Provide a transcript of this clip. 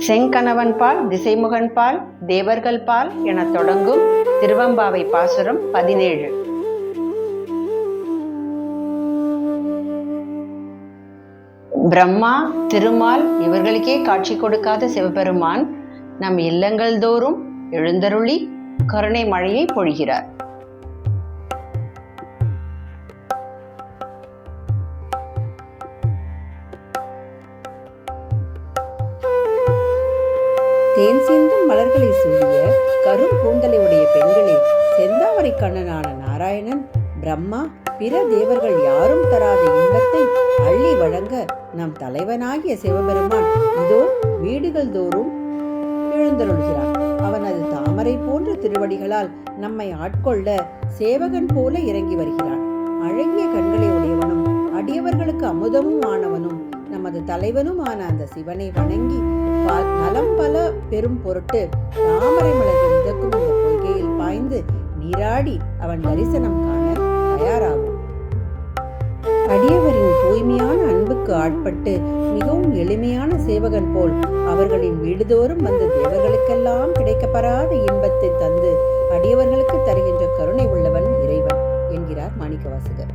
செங்கணவன் பால், திசைமுகன் பால், தேவர்கள் பால் என தொடங்கும் திருவெம்பாவை பாசுரம் 17. பிரம்மா, திருமால் இவர்களுக்கே காட்சி கொடுக்காத சிவபெருமான் நம் இல்லங்கள் தோறும் எழுந்தருளி கருணை மழையை பொழிகிறார். தேன் சிந்தும் மலர்களை சூழிய கரும் கூந்தலை உடைய பெண்களே, செந்தாமரை கண்ணனான நாராயணன் பிரம்மா பிற தேவர்கள் யாரும் தராத இன்பத்தை அள்ளி வழங்க நம் தலைவனாகிய சிவபெருமான் இதோ வீடுகள் தோறும் எழுந்தருள்கிறான். அவனது தாமரை போன்ற திருவடிகளால் நம்மை ஆட்கொள்ள சேவகன் போல இறங்கி வருகிறான். அழகிய கண்களை உடையவனும் அடியவர்களுக்கு அமுதமும் ஆனவனும் நமது தலைவனுமான அந்த சிவனை வணங்கி நலம் பல பெரும் பொருட்டு தாமரை மலர்கள் மிதக்கும் இந்த பொய்கையில் பாய்ந்து நீராடி அவன் தரிசனம் காண தயாராகும். அடியவரின் தூய்மையான அன்புக்கு ஆட்பட்டு மிகவும் எளிமையான சேவகன் போல் அவர்களின் வீடுதோறும் வந்து தேவர்களுக்கெல்லாம் கிடைக்கப்பெறாத இன்பத்தை தந்து அடியவர்களுக்கு தருகின்ற கருணை உள்ளவன் இறைவன் என்கிறார் மாணிக்கவாசகர்.